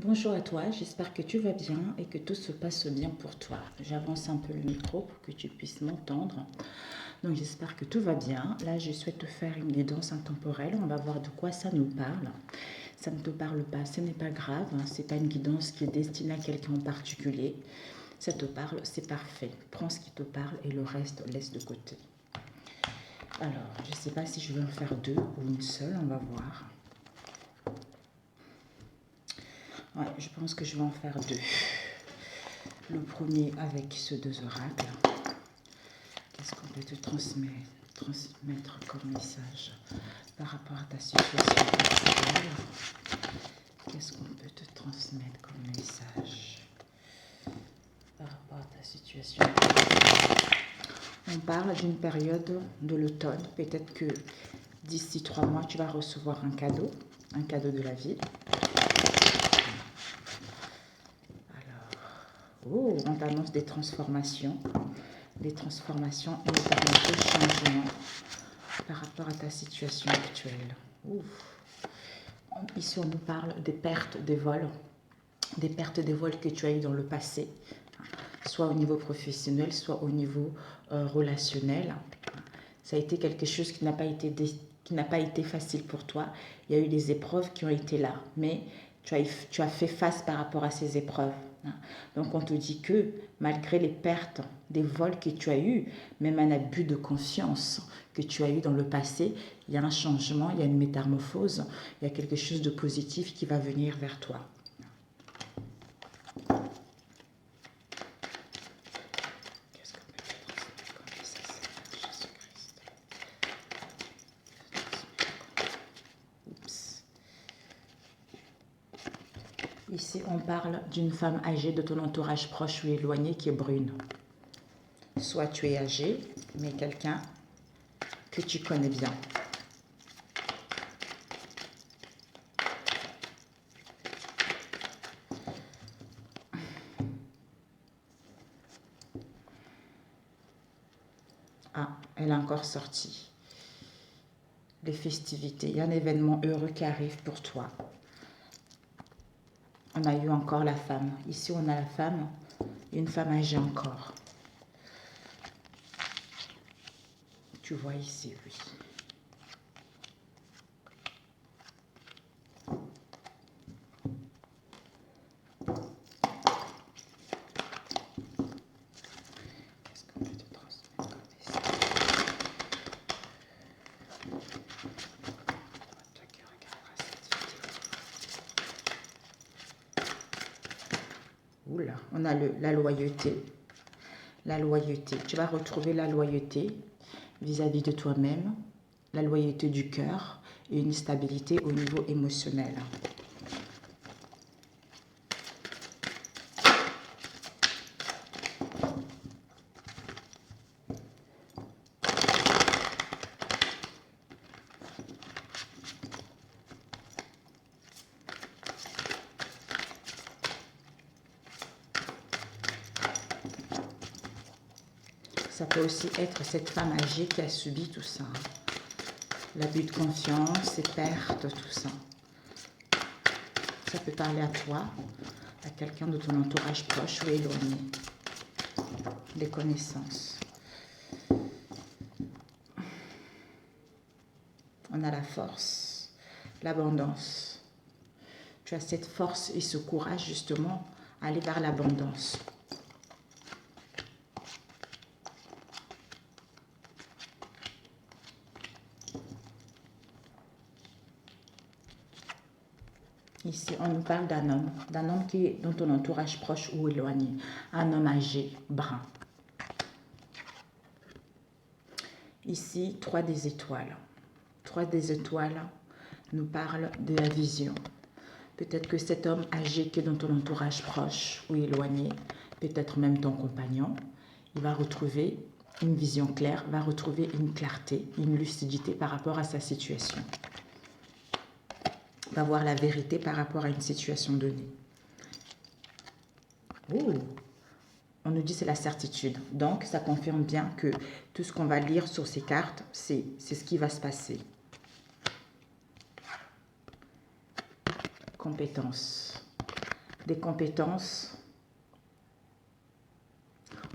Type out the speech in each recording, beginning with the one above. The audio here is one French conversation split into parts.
Bonjour à toi, j'espère que tu vas bien et que tout se passe bien pour toi. J'avance un peu le micro pour que tu puisses m'entendre. Donc j'espère que tout va bien. Là, je souhaite te faire une guidance intemporelle. On va voir de quoi ça nous parle. Ça ne te parle pas, ce n'est pas grave. C'est pas une guidance qui est destinée à quelqu'un en particulier. Ça te parle, c'est parfait. Prends ce qui te parle et le reste laisse de côté. Alors, je ne sais pas si je vais en faire deux ou une seule, on va voir. Ouais, je pense que je vais en faire deux. Le premier avec ce deux oracles. Qu'est-ce qu'on peut te transmettre comme message par rapport à ta situation actuelle? Qu'est-ce qu'on peut te transmettre comme message par rapport à ta situation actuelle? On parle d'une période de l'automne. Peut-être que d'ici 3 mois, tu vas recevoir un cadeau de la vie. Oh, on t'annonce des transformations et notamment des changements par rapport à ta situation actuelle. Ouf. Ici, on nous parle des pertes des vols que tu as eues dans le passé, soit au niveau professionnel, soit au niveau relationnel. Ça a été quelque chose qui n'a pas été facile pour toi. Il y a eu des épreuves qui ont été là, mais tu as fait face par rapport à ces épreuves. Donc on te dit que malgré les pertes des vols que tu as eus, même un abus de confiance que tu as eu dans le passé, il y a un changement, il y a une métamorphose, il y a quelque chose de positif qui va venir vers toi. Ici, on parle d'une femme âgée de ton entourage proche ou éloigné qui est brune. Soit tu es âgé, mais quelqu'un que tu connais bien. Ah, elle a encore sorti. Les festivités, il y a un événement heureux qui arrive pour toi. On a eu encore la femme. Ici, on a la femme, une femme âgée encore. Tu vois ici, oui. Qu'est-ce qu'on peut te transmettre comme message? Toi qui regarderas cette vidéo. Oula, on a la loyauté. La loyauté. Tu vas retrouver la loyauté vis-à-vis de toi-même, la loyauté du cœur et une stabilité au niveau émotionnel. Ça peut aussi être cette femme âgée qui a subi tout ça. L'abus de confiance, les pertes, tout ça. Ça peut parler à toi, à quelqu'un de ton entourage proche ou éloigné. Des connaissances. On a la force, l'abondance. Tu as cette force et ce courage justement à aller vers l'abondance. Ici, on nous parle d'un homme qui est dans ton entourage proche ou éloigné, un homme âgé, brun. Ici, 3 des étoiles. 3 des étoiles nous parlent de la vision. Peut-être que cet homme âgé qui est dans ton entourage proche ou éloigné, peut-être même ton compagnon, il va retrouver une vision claire, va retrouver une clarté, une lucidité par rapport à sa situation. Va voir la vérité par rapport à une situation donnée. Oh, on nous dit c'est la certitude. Donc, ça confirme bien que tout ce qu'on va lire sur ces cartes, c'est ce qui va se passer. Compétence. des compétences.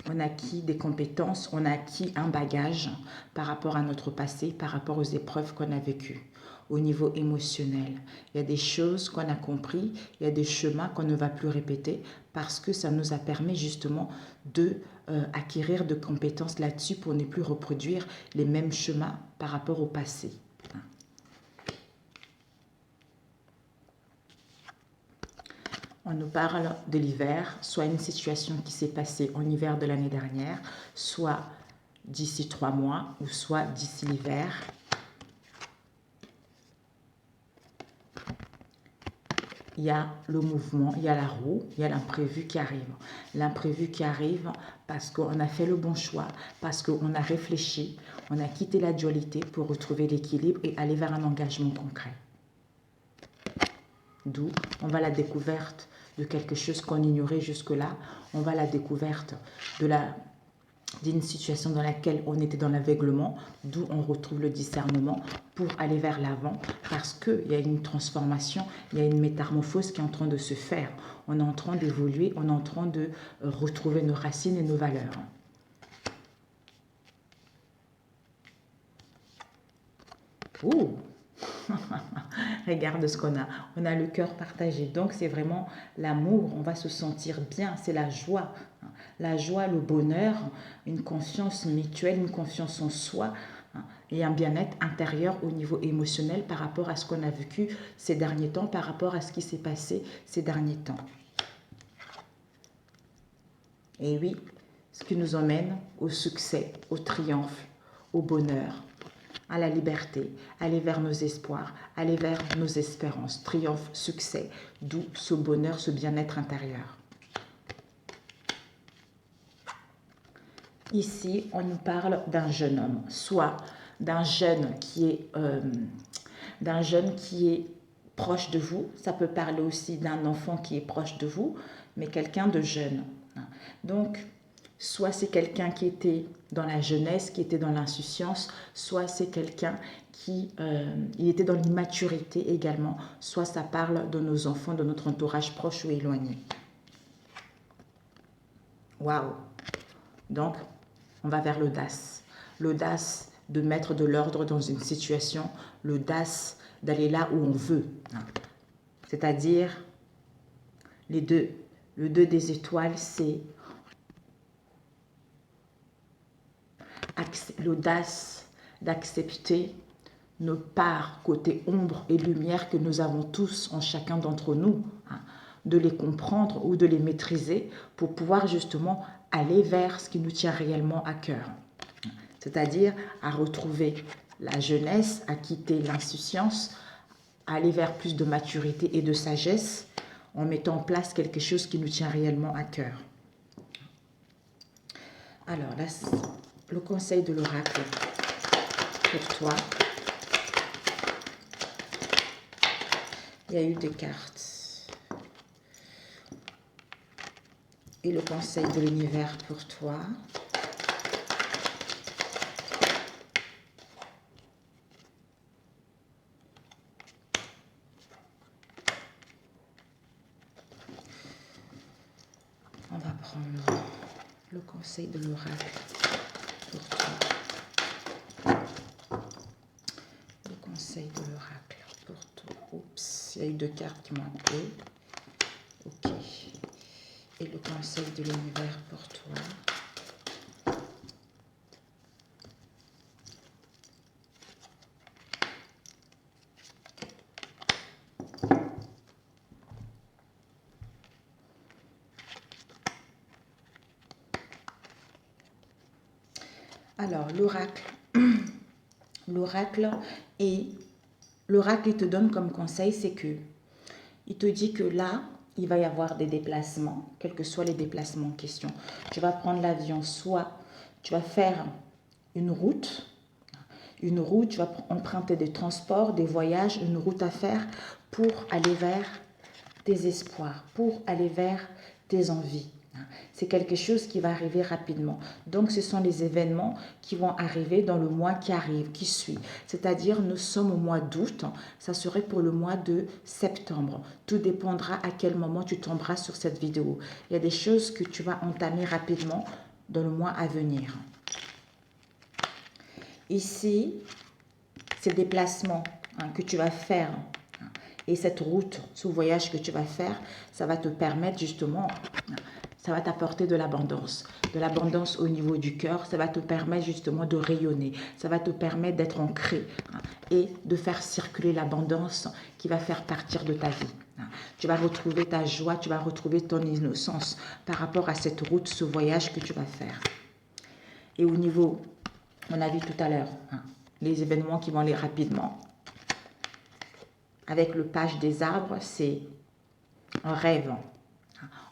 On a acquis des compétences, on a acquis un bagage par rapport à notre passé, par rapport aux épreuves qu'on a vécues. Au niveau émotionnel, il y a des choses qu'on a compris, il y a des chemins qu'on ne va plus répéter parce que ça nous a permis justement de acquérir de compétences là-dessus pour ne plus reproduire les mêmes chemins par rapport au passé. On nous parle de l'hiver, soit une situation qui s'est passée en hiver de l'année dernière, soit d'ici 3 mois, ou soit d'ici l'hiver. Il y a le mouvement, il y a la roue, il y a l'imprévu qui arrive. L'imprévu qui arrive parce qu'on a fait le bon choix, parce qu'on a réfléchi, on a quitté la dualité pour retrouver l'équilibre et aller vers un engagement concret. D'où on va à la découverte de quelque chose qu'on ignorait jusque-là, on va à la découverte d'une situation dans laquelle on était dans l'aveuglement, d'où on retrouve le discernement pour aller vers l'avant, parce qu'il y a une transformation, il y a une métamorphose qui est en train de se faire. On est en train d'évoluer, on est en train de retrouver nos racines et nos valeurs. Ouh. Regarde ce qu'on a. On a le cœur partagé. Donc, c'est vraiment l'amour. On va se sentir bien. C'est la joie. La joie, le bonheur, une confiance mutuelle, une confiance en soi et un bien-être intérieur au niveau émotionnel par rapport à ce qu'on a vécu ces derniers temps, par rapport à ce qui s'est passé ces derniers temps. Et oui, ce qui nous emmène au succès, au triomphe, au bonheur, à la liberté, aller vers nos espoirs, aller vers nos espérances. Triomphe, succès, d'où ce bonheur, ce bien-être intérieur. Ici, on nous parle d'un jeune homme, soit d'un jeune qui est proche de vous. Ça peut parler aussi d'un enfant qui est proche de vous, mais quelqu'un de jeune. Donc, soit c'est quelqu'un qui était dans la jeunesse, qui était dans l'insouciance, soit c'est quelqu'un qui il était dans l'immaturité également, soit ça parle de nos enfants, de notre entourage proche ou éloigné. Waouh! Donc, on va vers l'audace. L'audace de mettre de l'ordre dans une situation, l'audace d'aller là où on veut. C'est-à-dire, le 2 des étoiles, c'est l'audace d'accepter nos parts côté ombre et lumière que nous avons tous en chacun d'entre nous, de les comprendre ou de les maîtriser pour pouvoir justement aller vers ce qui nous tient réellement à cœur. C'est-à-dire à retrouver la jeunesse, à quitter l'insouciance, à aller vers plus de maturité et de sagesse en mettant en place quelque chose qui nous tient réellement à cœur. Alors là, le conseil de l'oracle pour toi. Il y a eu des cartes. Et le conseil de l'univers pour toi. On va prendre le conseil de l'oracle pour toi. Le conseil de l'oracle pour toi. Oups, il y a eu 2 cartes qui m'ont appelé. Ok. Et le conseil de l'univers pour toi. Alors, l'oracle, il te donne comme conseil, c'est que il te dit que là, il va y avoir des déplacements, quels que soient les déplacements en question. Tu vas prendre l'avion, soit tu vas faire une route, tu vas emprunter des transports, des voyages, une route à faire pour aller vers tes espoirs, pour aller vers tes envies. C'est quelque chose qui va arriver rapidement. Donc, ce sont les événements qui vont arriver dans le mois qui arrive, qui suit. C'est-à-dire, nous sommes au mois d'août. Ça serait pour le mois de septembre. Tout dépendra à quel moment tu tomberas sur cette vidéo. Il y a des choses que tu vas entamer rapidement dans le mois à venir. Ici, ces déplacements que tu vas faire et cette route, ce voyage que tu vas faire, ça va te permettre justement, ça va t'apporter de l'abondance au niveau du cœur, ça va te permettre justement de rayonner, ça va te permettre d'être ancré et de faire circuler l'abondance qui va faire partir de ta vie. Tu vas retrouver ta joie, tu vas retrouver ton innocence par rapport à cette route, ce voyage que tu vas faire. Et au niveau, on a vu tout à l'heure, les événements qui vont aller rapidement. Avec le page des arbres, c'est un rêve.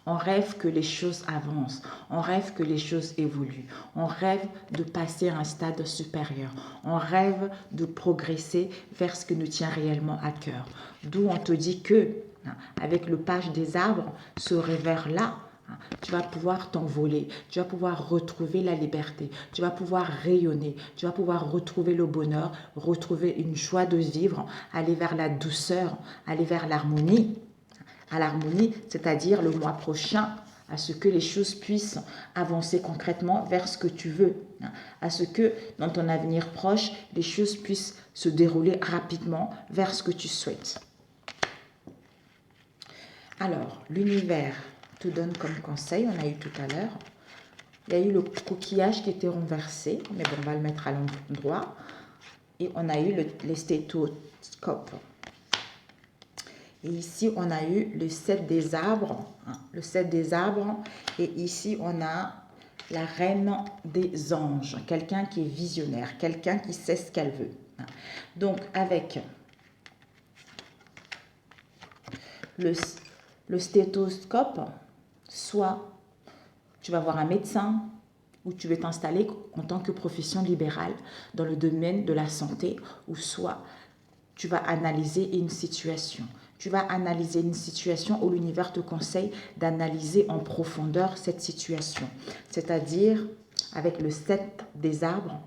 On rêve que les choses avancent, on rêve que les choses évoluent, on rêve de passer à un stade supérieur, on rêve de progresser vers ce que nous tient réellement à cœur. D'où on te dit que, avec le page des arbres, ce rêveur-là, tu vas pouvoir t'envoler, tu vas pouvoir retrouver la liberté, tu vas pouvoir rayonner, tu vas pouvoir retrouver le bonheur, retrouver une joie de vivre, aller vers la douceur, aller vers l'harmonie. À l'harmonie, c'est-à-dire le mois prochain, à ce que les choses puissent avancer concrètement vers ce que tu veux, à ce que dans ton avenir proche, les choses puissent se dérouler rapidement vers ce que tu souhaites. Alors, l'univers te donne comme conseil, on a eu tout à l'heure, il y a eu le coquillage qui était renversé, mais bon, on va le mettre à l'endroit, et on a eu les stéthoscopes. Et ici, on a eu le 7 des arbres, le 7 des arbres, et ici, on a la reine des anges, quelqu'un qui est visionnaire, quelqu'un qui sait ce qu'elle veut. Donc, avec le stéthoscope, soit tu vas voir un médecin ou tu veux t'installer en tant que profession libérale dans le domaine de la santé, ou soit tu vas analyser une situation. Tu vas analyser une situation où l'univers te conseille d'analyser en profondeur cette situation. C'est-à-dire, avec le 7 des arbres,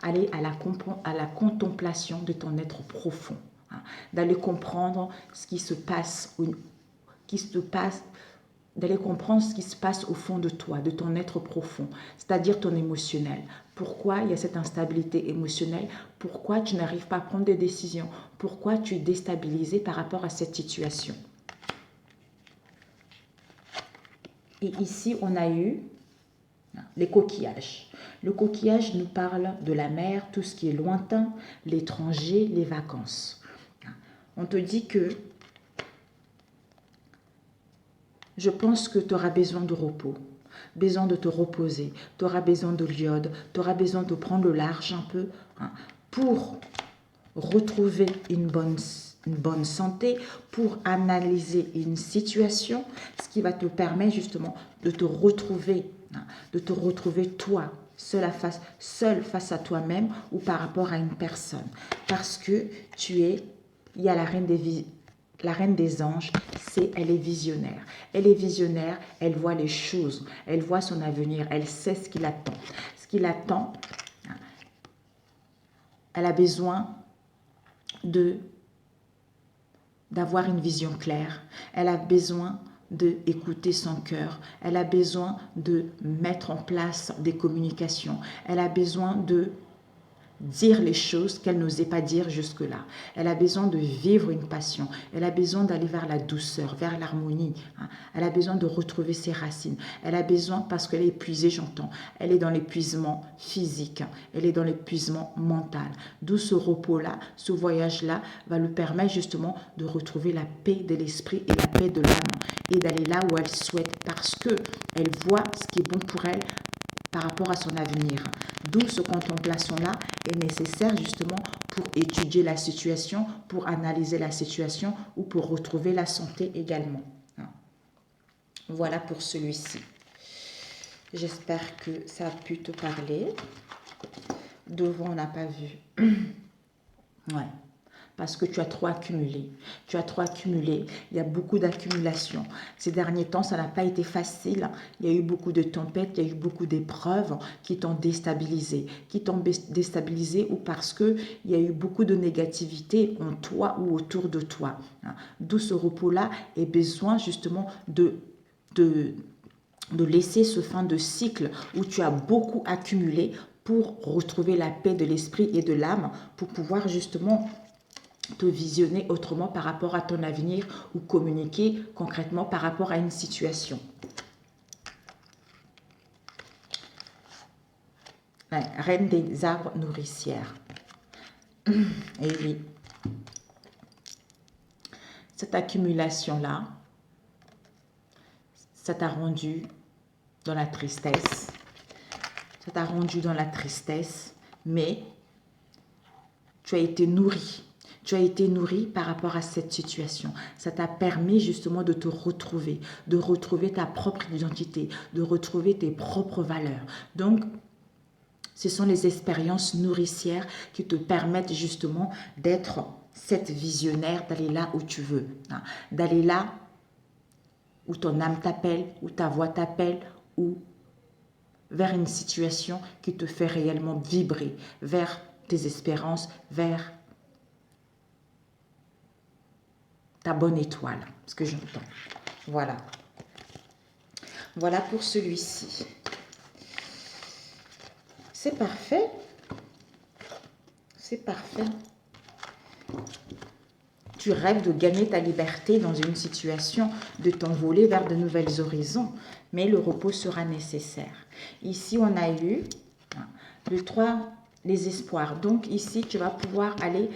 aller à la contemplation de ton être profond. D'aller comprendre ce qui se passe, d'aller comprendre ce qui se passe au fond de toi, de ton être profond, c'est-à-dire ton émotionnel. Pourquoi il y a cette instabilité émotionnelle? Pourquoi tu n'arrives pas à prendre des décisions? Pourquoi tu es déstabilisé par rapport à cette situation? Et ici, on a eu les coquillages. Le coquillage nous parle de la mer, tout ce qui est lointain, l'étranger, les vacances. On te dit que je pense que tu auras besoin de repos, besoin de te reposer, tu auras besoin de l'iode, tu auras besoin de prendre le large un peu pour retrouver une bonne santé, pour analyser une situation, ce qui va te permettre justement de te retrouver toi, seul face à toi-même ou par rapport à une personne. Parce que il y a la reine des anges, elle est visionnaire. Elle est visionnaire, elle voit les choses, elle voit son avenir, elle sait ce qu'il attend. Ce qu'il attend, elle a besoin d'avoir une vision claire. Elle a besoin d'écouter son cœur. Elle a besoin de mettre en place des communications. Elle a besoin de dire les choses qu'elle n'osait pas dire jusque-là. Elle a besoin de vivre une passion. Elle a besoin d'aller vers la douceur, vers l'harmonie. Elle a besoin de retrouver ses racines. Elle a besoin, parce qu'elle est épuisée, j'entends, elle est dans l'épuisement physique. Elle est dans l'épuisement mental. D'où ce repos-là, ce voyage-là va lui permettre justement de retrouver la paix de l'esprit et la paix de l'âme et d'aller là où elle souhaite, parce qu'elle voit ce qui est bon pour elle par rapport à son avenir. D'où ce contemplation-là est nécessaire justement pour étudier la situation, pour analyser la situation ou pour retrouver la santé également. Voilà pour celui-ci. J'espère que ça a pu te parler. Devant, on n'a pas vu. Ouais. parce que tu as trop accumulé. Tu as trop accumulé. Il y a beaucoup d'accumulation. Ces derniers temps, ça n'a pas été facile. Il y a eu beaucoup de tempêtes, il y a eu beaucoup d'épreuves qui t'ont déstabilisé. Qui t'ont déstabilisé ou parce qu'il y a eu beaucoup de négativité en toi ou autour de toi. D'où ce repos-là est besoin justement de laisser ce fin de cycle où tu as beaucoup accumulé pour retrouver la paix de l'esprit et de l'âme, pour pouvoir justement te visionner autrement par rapport à ton avenir ou communiquer concrètement par rapport à une situation. Ouais, reine des arbres nourricières. Et oui, cette accumulation-là, ça t'a rendu dans la tristesse. Ça t'a rendu dans la tristesse, mais tu as été nourri. Tu as été nourri par rapport à cette situation. Ça t'a permis justement de te retrouver, de retrouver ta propre identité, de retrouver tes propres valeurs. Donc, ce sont les expériences nourricières qui te permettent justement d'être cette visionnaire, d'aller là où tu veux, d'aller là où ton âme t'appelle, où ta voix t'appelle, ou vers une situation qui te fait réellement vibrer, vers tes espérances, vers ta bonne étoile, ce que j'entends. Voilà. Voilà pour celui-ci. C'est parfait. C'est parfait. Tu rêves de gagner ta liberté dans une situation, de t'envoler vers de nouvelles horizons, mais le repos sera nécessaire. Ici, on a eu le 3, les espoirs. Donc ici, tu vas pouvoir aller,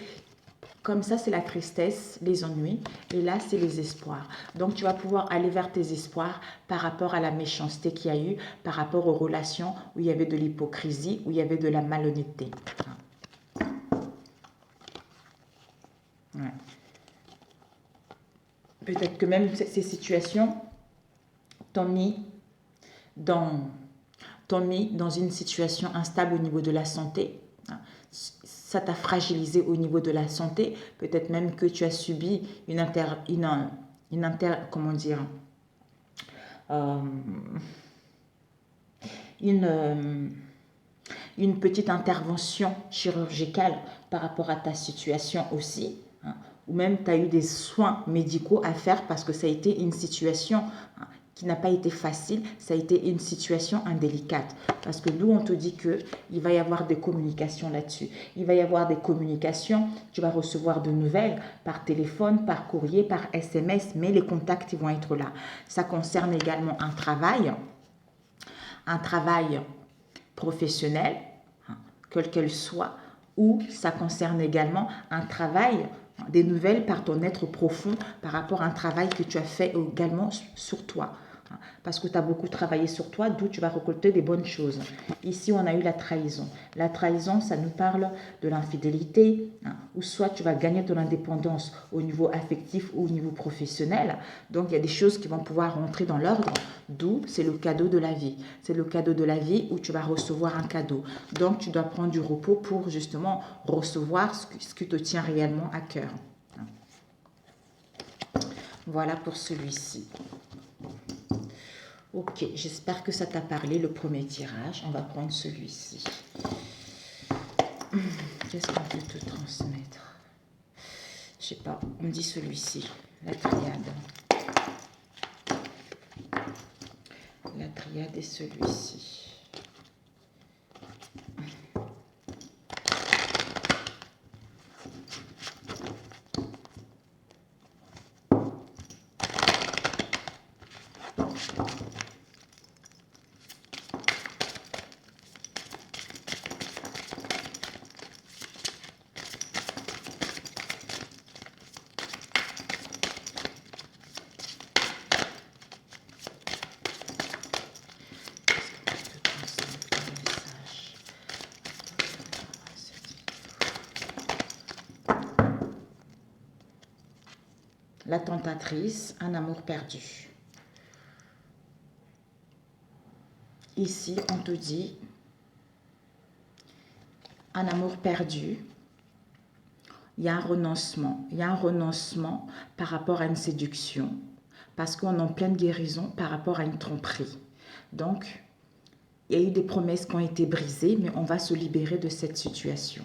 comme ça, c'est la tristesse, les ennuis, et là, c'est les espoirs. Donc tu vas pouvoir aller vers tes espoirs par rapport à la méchanceté qu'il y a eu, par rapport aux relations où il y avait de l'hypocrisie, où il y avait de la malhonnêteté. Ouais. Peut-être que même ces situations t'ont mis dans une situation instable au niveau de la santé. Ça t'a fragilisé au niveau de la santé. Peut-être même que tu as subi comment dire, une petite intervention chirurgicale par rapport à ta situation aussi. Ou même tu as eu des soins médicaux à faire parce que ça a été une situation qui n'a pas été facile, ça a été une situation indélicate. Parce que nous, on te dit qu'il va y avoir des communications là-dessus. Il va y avoir des communications, tu vas recevoir de nouvelles par téléphone, par courrier, par SMS, mais les contacts ils vont être là. Ça concerne également un travail professionnel, quel qu'elle soit, ou ça concerne également un travail, des nouvelles par ton être profond par rapport à un travail que tu as fait également sur toi. Parce que tu as beaucoup travaillé sur toi, d'où tu vas récolter des bonnes choses. Ici, on a eu la trahison. La trahison, ça nous parle de l'infidélité, ou soit tu vas gagner de l'indépendance au niveau affectif ou au niveau professionnel. Donc, il y a des choses qui vont pouvoir rentrer dans l'ordre, d'où c'est le cadeau de la vie. C'est le cadeau de la vie où tu vas recevoir un cadeau. Donc, tu dois prendre du repos pour justement recevoir ce qui te tient réellement à cœur. Voilà pour celui-ci. Ok, j'espère que ça t'a parlé, le premier tirage. On va prendre celui-ci. Qu'est-ce qu'on peut te transmettre? Je sais pas, on me dit celui-ci, la triade. La triade est celui-ci. La tentatrice, un amour perdu. Ici, on te dit un amour perdu. il y a un renoncement. Il y a un renoncement par rapport à une séduction. Parce qu'on est en pleine guérison par rapport à une tromperie. Donc, il y a eu des promesses qui ont été brisées, mais on va se libérer de cette situation.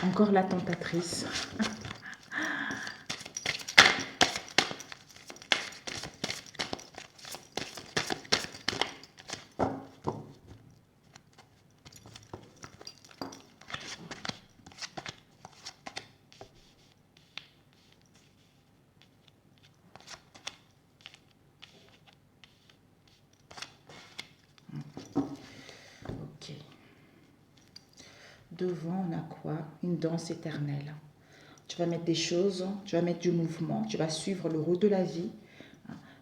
Encore la tentatrice. Ok. Devant, on a quoi? Une danse éternelle. Tu vas mettre des choses, tu vas mettre du mouvement, tu vas suivre le route de la vie.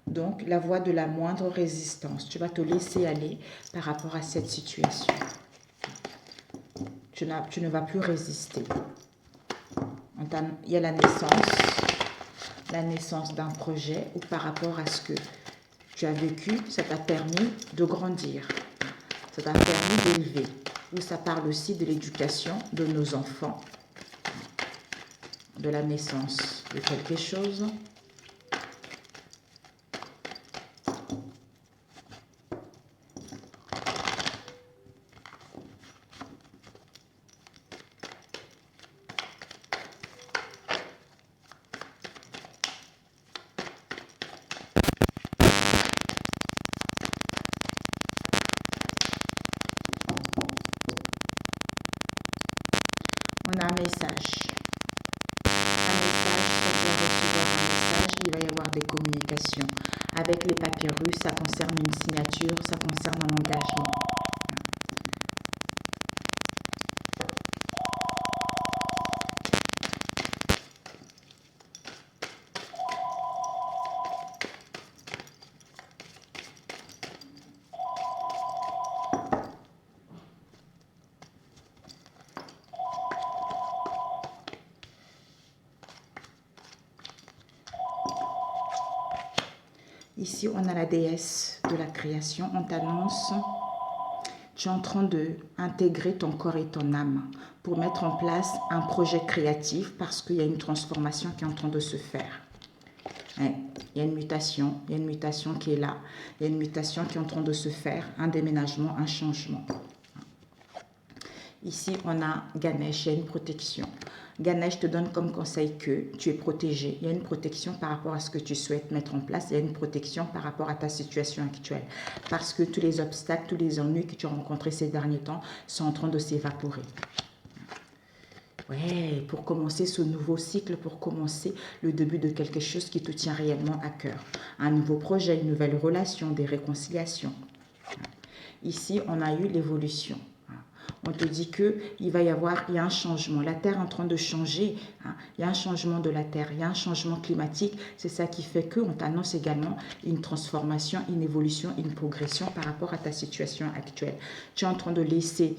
Donc, la voie de la moindre résistance. Tu vas te laisser aller par rapport à cette situation. Tu ne vas plus résister. Il y a la naissance d'un projet ou par rapport à ce que tu as vécu, ça t'a permis de grandir. Ça t'a permis d'élever. Ou ça parle aussi de l'éducation de nos enfants, de la naissance de quelque chose. On a un message. Un message, quand tu vas recevoir un message, il va y avoir des communications. Avec les papyrus, ça concerne une signature, ça concerne un engagement. Ici, on a la déesse de la création. On t'annonce, tu es en train d'intégrer ton corps et ton âme pour mettre en place un projet créatif parce qu'il y a une transformation qui est en train de se faire. Ouais, il y a une mutation qui est là. Il y a une mutation qui est en train de se faire, un déménagement, un changement. Ici, on a Ganesh, il y a une protection. Ganesh te donne comme conseil que tu es protégé. Il y a une protection par rapport à ce que tu souhaites mettre en place. Il y a une protection par rapport à ta situation actuelle. Parce que tous les obstacles, tous les ennuis que tu as rencontrés ces derniers temps sont en train de s'évaporer. Ouais, pour commencer ce nouveau cycle, pour commencer le début de quelque chose qui te tient réellement à cœur. Un nouveau projet, une nouvelle relation, des réconciliations. Ici, on a eu l'évolution. On te dit qu'il va y avoir, il y a un changement. La Terre est en train de changer. Il y a un changement de la Terre, il y a un changement climatique. C'est ça qui fait qu'on t'annonce également une transformation, une évolution, une progression par rapport à ta situation actuelle. Tu es en train de laisser,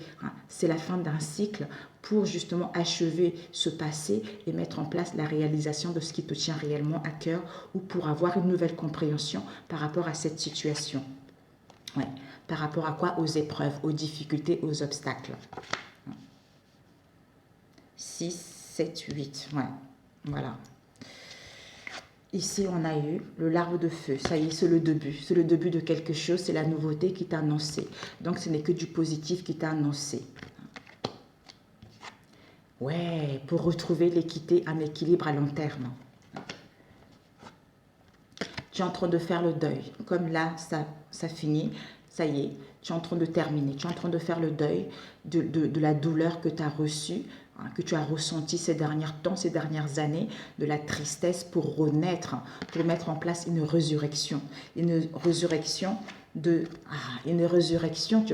c'est la fin d'un cycle pour justement achever ce passé et mettre en place la réalisation de ce qui te tient réellement à cœur ou pour avoir une nouvelle compréhension par rapport à cette situation. Ouais. Par rapport à quoi? Aux épreuves, aux difficultés, aux obstacles. 6, 7, 8. Ouais, voilà. Ici, on a eu le l'arbre de feu. Ça y est, c'est le début. C'est le début de quelque chose. C'est la nouveauté qui t'a annoncé. Donc, ce n'est que du positif qui t'a annoncé. Ouais, pour retrouver l'équité, un équilibre à long terme. Tu es en train de faire le deuil. Comme là, ça finit. Ça y est, tu es en train de terminer. Tu es en train de faire le deuil de la douleur que tu as reçue, que tu as ressentie ces derniers temps, ces dernières années, de la tristesse pour renaître, pour mettre en place une résurrection. Une résurrection, tu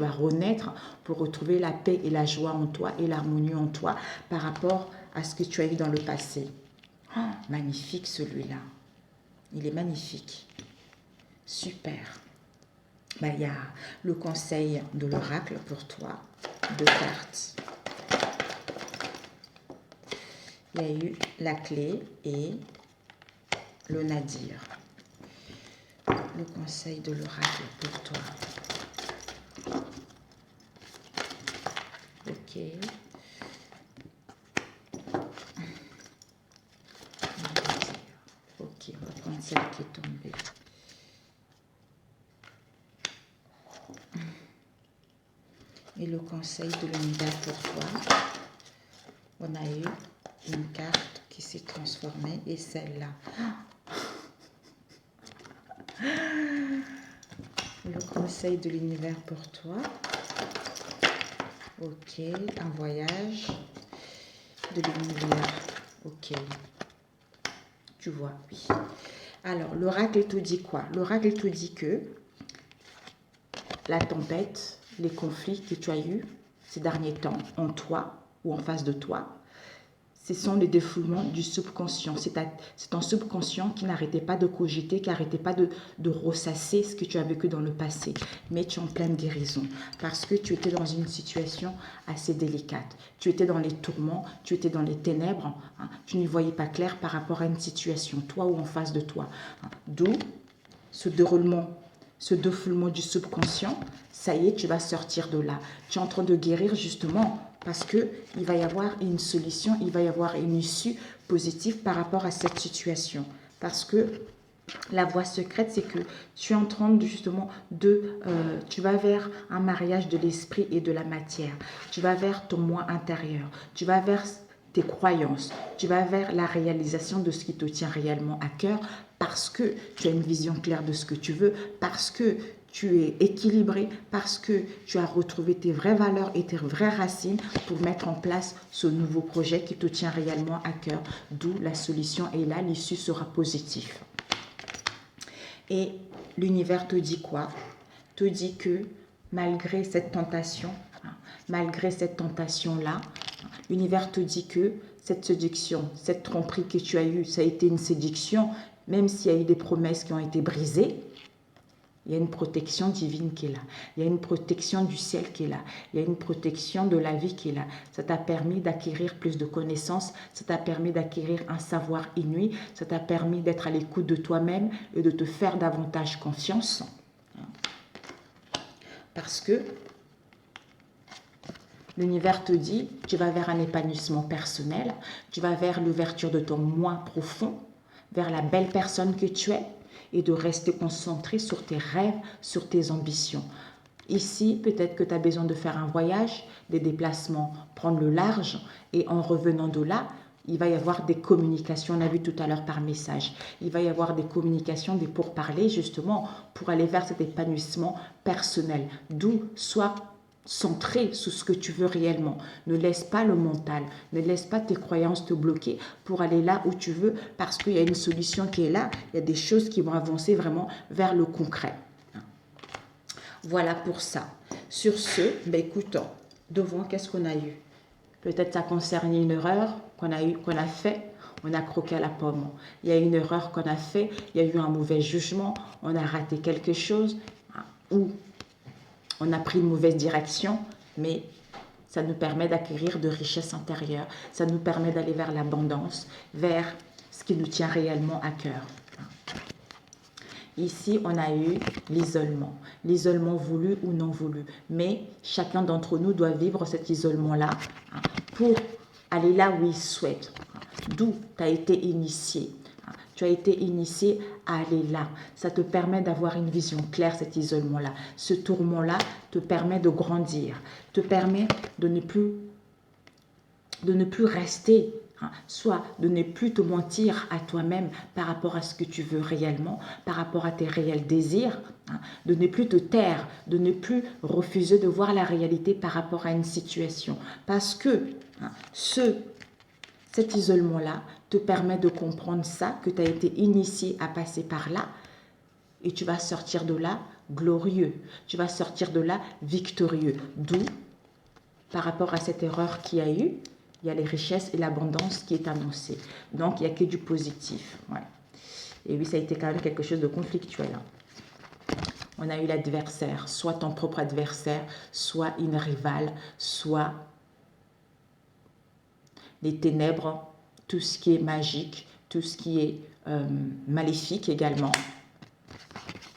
vas renaître pour retrouver la paix et la joie en toi et l'harmonie en toi par rapport à ce que tu as eu dans le passé. Oh, magnifique celui-là. Il est magnifique. Super. Ben, il y a le conseil de l'oracle pour toi, 2 cartes. il y a eu la clé et le nadir. Le conseil de l'oracle pour toi. Ok. Ok, on va prendre celle qui est tombée. Et le conseil de l'univers pour toi. On a eu une carte qui s'est transformée et celle-là. Le conseil de l'univers pour toi. Ok, un voyage de l'univers. Ok. Tu vois, oui. Alors, l'oracle te dit quoi? L'oracle te dit que la tempête, les conflits que tu as eus ces derniers temps en toi ou en face de toi, ce sont les défoulements du subconscient. C'est ton subconscient qui n'arrêtait pas de cogiter, qui n'arrêtait pas de ressasser ce que tu as vécu dans le passé. Mais tu es en pleine guérison parce que tu étais dans une situation assez délicate. Tu étais dans les tourments, tu étais dans les ténèbres. Hein, tu n'y voyais pas clair par rapport à une situation, toi ou en face de toi. Hein, d'où ce déroulement, ce défoulement du subconscient. Ça y est, tu vas sortir de là. Tu es en train de guérir justement parce qu'il va y avoir une solution, il va y avoir une issue positive par rapport à cette situation. Parce que la voie secrète, c'est que tu es en train de, justement tu vas vers un mariage de l'esprit et de la matière. Tu vas vers ton moi intérieur. Tu vas vers tes croyances. Tu vas vers la réalisation de ce qui te tient réellement à cœur parce que tu as une vision claire de ce que tu veux, parce que tu es équilibré, parce que tu as retrouvé tes vraies valeurs et tes vraies racines pour mettre en place ce nouveau projet qui te tient réellement à cœur. D'où la solution est là, l'issue sera positive. Et l'univers te dit quoi? Te dit que malgré cette tentation, malgré cette tentation-là, l'univers te dit que cette séduction, cette tromperie que tu as eue, ça a été une séduction, même s'il y a eu des promesses qui ont été brisées. Il y a une protection divine qui est là. Il y a une protection du ciel qui est là. Il y a une protection de la vie qui est là. Ça t'a permis d'acquérir plus de connaissances. Ça t'a permis d'acquérir un savoir inouï. Ça t'a permis d'être à l'écoute de toi-même et de te faire davantage confiance. Parce que l'univers te dit, tu vas vers un épanouissement personnel. Tu vas vers l'ouverture de ton moi profond, vers la belle personne que tu es. Et de rester concentré sur tes rêves, sur tes ambitions. Ici, peut-être que tu as besoin de faire un voyage, des déplacements, prendre le large, et en revenant de là, il va y avoir des communications, on a vu tout à l'heure par message, il va y avoir des communications, des pourparlers justement, pour aller vers cet épanouissement personnel. D'où soit centré sur ce que tu veux réellement. Ne laisse pas le mental, ne laisse pas tes croyances te bloquer pour aller là où tu veux parce qu'il y a une solution qui est là, il y a des choses qui vont avancer vraiment vers le concret. Voilà pour ça. Sur ce, écoute, devant, qu'est-ce qu'on a eu? Peut-être ça concerne une erreur qu'on a fait, on a croqué à la pomme. Il y a une erreur qu'on a fait, il y a eu un mauvais jugement, on a raté quelque chose, ou on a pris une mauvaise direction, mais ça nous permet d'acquérir de richesses intérieures. Ça nous permet d'aller vers l'abondance, vers ce qui nous tient réellement à cœur. Ici, on a eu l'isolement voulu ou non voulu. Mais chacun d'entre nous doit vivre cet isolement-là pour aller là où il souhaite. D'où tu as été initié. Tu as été initié à aller là. Ça te permet d'avoir une vision claire, cet isolement-là. Ce tourment-là te permet de grandir, te permet de ne plus rester, soit de ne plus te mentir à toi-même par rapport à ce que tu veux réellement, par rapport à tes réels désirs, de ne plus te taire, de ne plus refuser de voir la réalité par rapport à une situation. Parce que cet isolement-là te permet de comprendre ça, que tu as été initié à passer par là, et tu vas sortir de là glorieux, tu vas sortir de là victorieux. D'où, par rapport à cette erreur qu'il y a eu, il y a les richesses et l'abondance qui est annoncée. Donc, il n'y a que du positif. Ouais. Et oui, ça a été quand même quelque chose de conflictuel. On a eu l'adversaire, soit ton propre adversaire, soit une rivale, soit les ténèbres tout ce qui est magique, tout ce qui est maléfique également,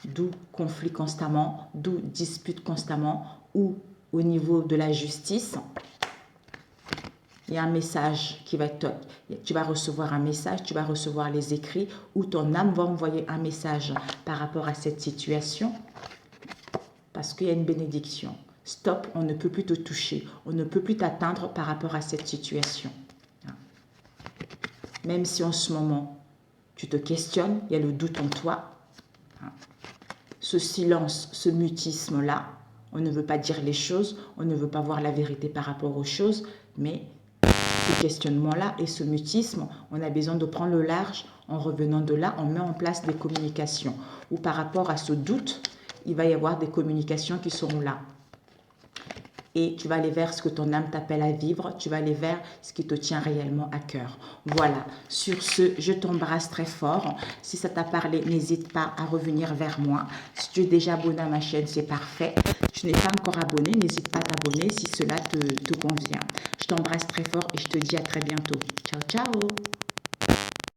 d'où conflit constamment, d'où dispute constamment, ou au niveau de la justice. Il y a un message qui va être, tu vas recevoir un message, tu vas recevoir les écrits, ou ton âme va envoyer un message par rapport à cette situation, parce qu'il y a une bénédiction. Stop, on ne peut plus te toucher, on ne peut plus t'atteindre par rapport à cette situation. Même si en ce moment, tu te questionnes, il y a le doute en toi, ce silence, ce mutisme-là, on ne veut pas dire les choses, on ne veut pas voir la vérité par rapport aux choses, mais ce questionnement-là et ce mutisme, on a besoin de prendre le large. En revenant de là, on met en place des communications. Ou par rapport à ce doute, il va y avoir des communications qui seront là. Et tu vas aller vers ce que ton âme t'appelle à vivre, tu vas aller vers ce qui te tient réellement à cœur. Voilà, sur ce, je t'embrasse très fort. Si ça t'a parlé, n'hésite pas à revenir vers moi. Si tu es déjà abonné à ma chaîne, c'est parfait. Si tu n'es pas encore abonné, n'hésite pas à t'abonner si cela te convient. Je t'embrasse très fort et je te dis à très bientôt. Ciao, ciao!